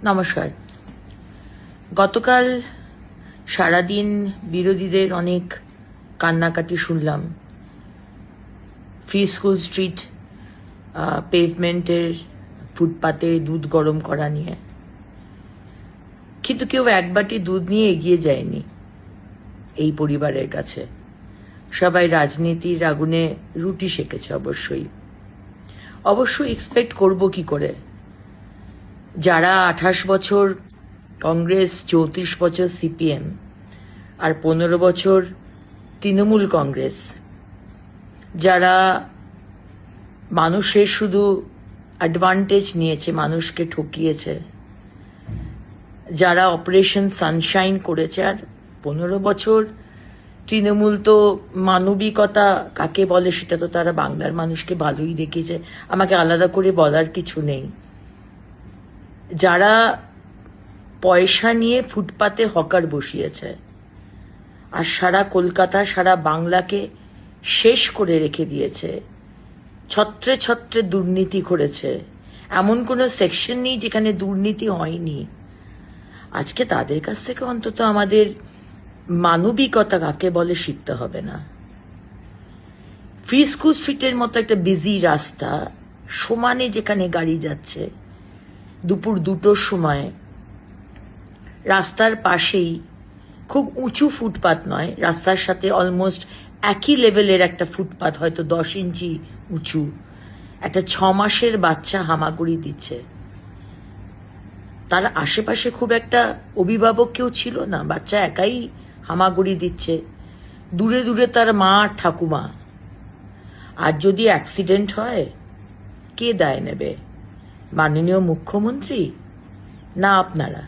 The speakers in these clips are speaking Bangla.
নমস্কার। গতকাল সারাদিন বিরোধীদের অনেক কান্নাকাটি শুনলাম। ফ্রি স্কুল স্ট্রিট পেভমেন্টের ফুটপাতে দুধ গরম করা নিয়ে, কিন্তু কেউ এক বাটি দুধ নিয়ে এগিয়ে যায়নি এই পরিবারের কাছে। সবাই রাজনীতির আগুনে রুটি সেকেছে। অবশ্যই এক্সপেক্ট করব কি করে, যারা 28 বছর কংগ্রেস, 34 বছর সিপিএম আর 15 বছর তৃণমূল কংগ্রেস, যারা মানুষের শুধু অ্যাডভান্টেজ নিয়েছে, মানুষকে ঠকিয়েছে, যারা অপারেশন সানশাইন করেছে, আর 15 বছর তৃণমূল তো মানবিকতা কাকে বলে সেটা তো তারা বাংলার মানুষকে ভালোই দেখিয়েছে, আমাকে আলাদা করে বলার কিছু নেই। যারা পয়সা নিয়ে ফুটপাতে হকার বসিয়েছে আর সারা কলকাতা, সারা বাংলাকে শেষ করে রেখে দিয়েছে, ছত্রে ছত্রে দুর্নীতি করেছে, এমন কোনো সেকশন নেই যেখানে দুর্নীতি হয়নি। আজকে তাদের কাছ থেকে অন্তত আমাদের মানবিকতা কাকে বলে শিখতে হবে না। ফ্রি স্কুল স্ট্রিটের মতো একটা বিজি রাস্তা, সমানে যেখানে গাড়ি যাচ্ছে, দুপুর 2টোর সময় রাস্তার পাশেই খুব উঁচু ফুটপাত নয়, রাস্তার সাথে অলমোস্ট একই লেভেলের একটা ফুটপাত, হয়তো 10 ইঞ্চি উঁচু, একটা 6 মাসের বাচ্চা হামাগুড়ি দিচ্ছে। তার আশেপাশে খুব একটা অভিভাবক কেউ ছিল না, বাচ্চা একাই হামাগুড়ি দিচ্ছে, দূরে দূরে তার মা ঠাকুমা। আর যদি অ্যাক্সিডেন্ট হয়, কে দায় নেবে? মাননীয় মুখ্যমন্ত্রী, না আপনারা,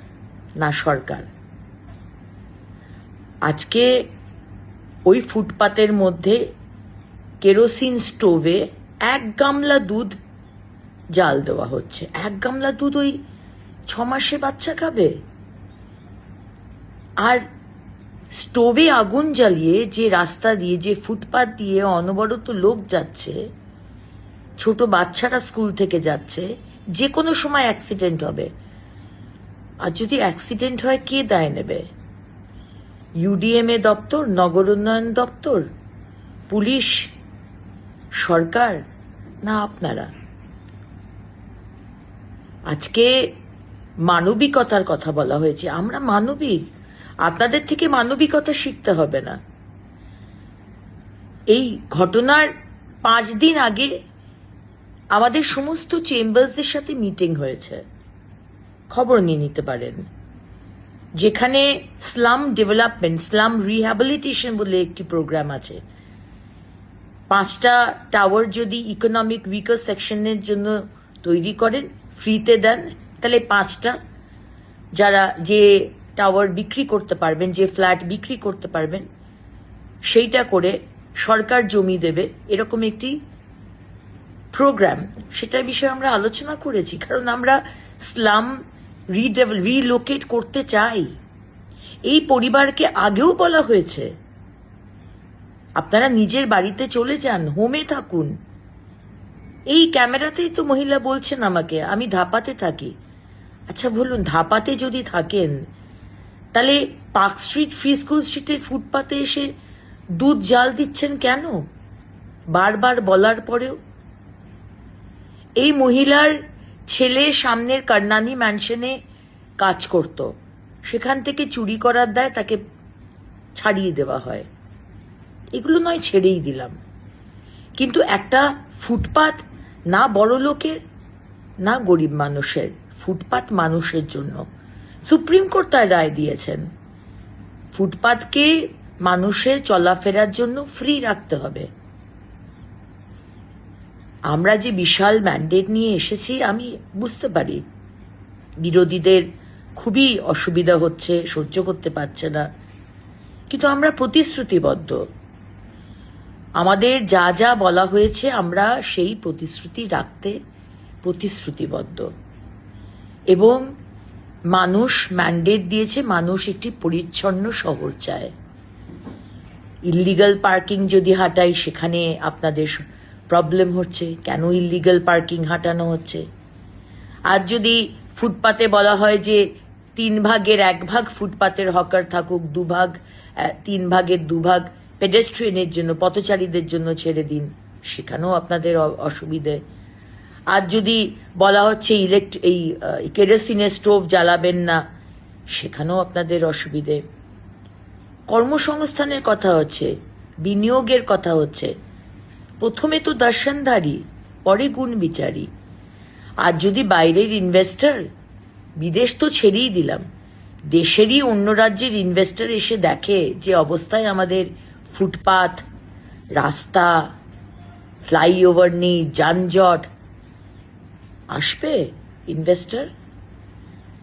না সরকার? আজকে ওই ফুটপাতের মধ্যে কেরোসিন স্টোভে 1 গামলা দুধ জাল দেওয়া হচ্ছে। 1 গামলা দুধ ওই 6 মাসের বাচ্চা খাবে? আর স্টোভে আগুন জ্বালিয়ে যে রাস্তা দিয়ে, যে ফুটপাত দিয়ে অনবরত লোক যাচ্ছে, ছোট বাচ্চারা স্কুল থেকে যাচ্ছে, যে কোনো সময় অ্যাক্সিডেন্ট হবে। আর যদি অ্যাক্সিডেন্ট হয়, কে দায় নেবে? ইউডিএমএ দপ্তর, নগর উন্নয়ন দপ্তর, পুলিশ, সরকার, না আপনারা? আজকে মানবিকতার কথা বলা হয়েছে, আমরা মানবিক, আপনাদের থেকে মানবিকতা শিখতে হবে না। এই ঘটনার 5 দিন আগে আমাদের সমস্ত চেম্বার্সদের সাথে মিটিং হয়েছে, খবর নিয়ে নিতে পারেন, যেখানে স্লাম ডেভেলপমেন্ট, স্লাম রিহ্যাবিলিটেশন বলে একটি প্রোগ্রাম আছে। 5টা টাওয়ার যদি ইকোনমিক উইকার সেকশনের জন্য তৈরি করেন, ফ্রিতে দেন, তাহলে 5টা, যারা যে টাওয়ার বিক্রি করতে পারবেন, যে ফ্ল্যাট বিক্রি করতে পারবেন, সেইটা করে সরকার জমি দেবে, এরকম একটি প্রোগ্রাম, সেটার বিষয়ে আমরা আলোচনা করেছি। কারণ আমরা স্লাম রিলোকেট করতে চাই। এই পরিবারকে আগেও বলা হয়েছে, আপনারা নিজের বাড়িতে চলে যান, হোমে থাকুন। এই ক্যামেরাতেই তো মহিলা বলছেন আমাকে, আমি ধাপাতে থাকি। আচ্ছা বলুন, ধাপাতে যদি থাকেন, তাহলে পার্ক স্ট্রিট, ফ্রি স্কুল স্ট্রিটের ফুটপাতে এসে দুধ জাল দিচ্ছেন কেন? বারবার বলার পরেও। এই মহিলার ছেলে সামনের কর্ণানী ম্যানশনে কাজ করত, সেখান থেকে চুরি করার দায় তাকে ছাড়িয়ে দেওয়া হয়। এগুলো নয় ছেড়েই দিলাম, কিন্তু একটা ফুটপাত না বড় লোকের না গরিব মানুষের, ফুটপাত মানুষের জন্য। সুপ্রিম কোর্ট তার রায় দিয়েছেন, ফুটপাতকে মানুষের চলাফেরার জন্য ফ্রি রাখতে হবে। আমরা যে বিশাল ম্যান্ডেট নিয়ে এসেছি, আমি বুঝতে পারি বিরোধীদের খুবই অসুবিধা হচ্ছে, সহ্য করতে পারছে না, কিন্তু আমরা প্রতিশ্রুতিবদ্ধ। আমাদের যা যা বলা হয়েছে আমরা সেই প্রতিশ্রুতি রাখতে প্রতিশ্রুতিবদ্ধ। এবং মানুষ ম্যান্ডেট দিয়েছে, মানুষ একটি পরিচ্ছন্ন শহর চায়। ইল্লিগাল পার্কিং যদি হাঁটাই, সেখানে আপনাদের প্রবলেম হচ্ছে, কেন ইল্লিগাল পার্কিং হাঁটানো হচ্ছে। আর যদি ফুটপাতে বলা হয় যে 1/3 ফুটপাতের হকার থাকুক, 3/2 পেডেস্ট্রিয়ানের জন্য, পথচারীদের জন্য ছেড়ে দিন, সেখানেও আপনাদের অসুবিধে। আর যদি বলা হচ্ছে কেরোসিনের স্টোভ জ্বালাবেন না, সেখানেও আপনাদের অসুবিধে। কর্মসংস্থানের কথা হচ্ছে, বিনিয়োগের কথা হচ্ছে, প্রথমে তো দর্শনধারী, পরে গুণ বিচারী। আর যদি বাইরের ইনভেস্টর, বিদেশ তো ছেড়েই দিলাম, দেশেরই অন্য রাজ্যের ইনভেস্টর এসে দেখে যে অবস্থায় আমাদের ফুটপাথ, রাস্তা, ফ্লাইওভার নেই, যানজট, আসবে ইনভেস্টর?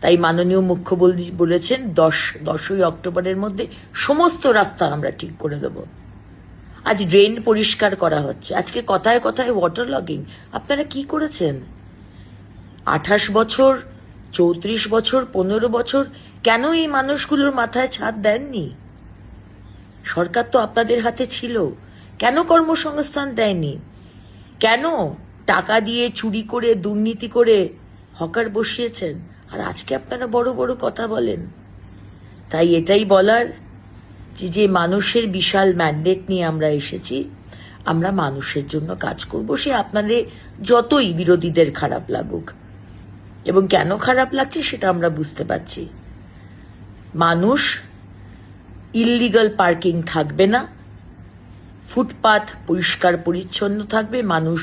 তাই মাননীয় মুখ্যমন্ত্রী বলেছেন 10ই অক্টোবরের মধ্যে সমস্ত রাস্তা আমরা ঠিক করে দেব। আজ ড্রেন পরিষ্কার করা হচ্ছে, আজকে কথায় কথায় ওয়াটার লগিং। আপনারা কি করেছেন? 28 বছর, 34 বছর, 15 বছর কেন এই মানুষগুলোর মাথায় ছাদ দেননি? সরকার তো আপনাদের হাতে ছিল, কেন কর্মসংস্থান দেয়নি? কেন টাকা দিয়ে চুরি করে, দুর্নীতি করে হকার বসিয়েছেন? আর আজকে আপনারা বড় বড় কথা বলেন। তাই এটাই বলার যে মানুষের বিশাল ম্যান্ডেট নিয়ে আমরা এসেছি, আমরা মানুষের জন্য কাজ করব, সে আপনাদের যতই বিরোধীদের খারাপ লাগুক। এবং কেন খারাপ লাগছে সেটা আমরা বুঝতে পারছি। মানুষ, ইললিগাল পার্কিং থাকবে না, ফুটপাথ পরিষ্কার পরিচ্ছন্ন থাকবে, মানুষ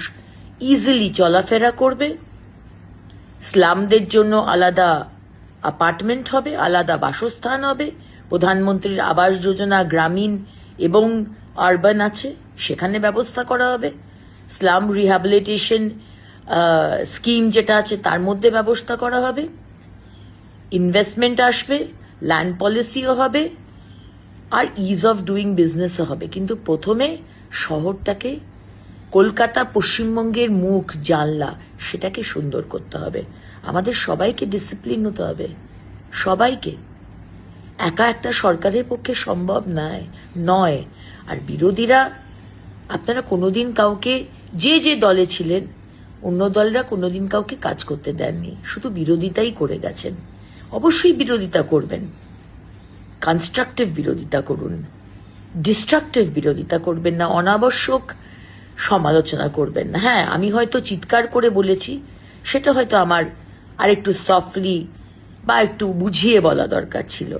ইজিলি চলাফেরা করবে, স্লামদের জন্য আলাদা অ্যাপার্টমেন্ট হবে, আলাদা বাসস্থান হবে, প্রধানমন্ত্রীর আবাস যোজনা গ্রামীণ এবং আরবান আছে, সেখানে ব্যবস্থা করা হবে, স্লাম রিহ্যাবিলিটেশন স্কিম যেটা আছে তার মধ্যে ব্যবস্থা করা হবে, ইনভেস্টমেন্ট আসবে, ল্যান্ড পলিসিও হবে, আর ইজ অফ ডুইং বিজনেসও হবে। কিন্তু প্রথমে শহরটাকে, কলকাতা পশ্চিমবঙ্গের মুখ, জানলা, সেটাকে সুন্দর করতে হবে। আমাদের সবাইকে ডিসিপ্লিন হতে হবে, সবাইকে। একা একটা সরকারের পক্ষে সম্ভব নয়। আর বিরোধীরা, আপনারা কোনোদিন কাউকে, যে দলে ছিলেন, অন্য দলরা কোনোদিন কাউকে কাজ করতে দেননি, শুধু বিরোধিতাই করে গেছেন। অবশ্যই বিরোধিতা করবেন, কনস্ট্রাকটিভ বিরোধিতা করুন, ডিস্ট্রাকটিভ বিরোধিতা করবেন না, অনাবশ্যক সমালোচনা করবেন না। হ্যাঁ, আমি হয়তো চিৎকার করে বলেছি, সেটা হয়তো আমার আরেকটু সফটলি বা একটু বুঝিয়ে বলা দরকার ছিল।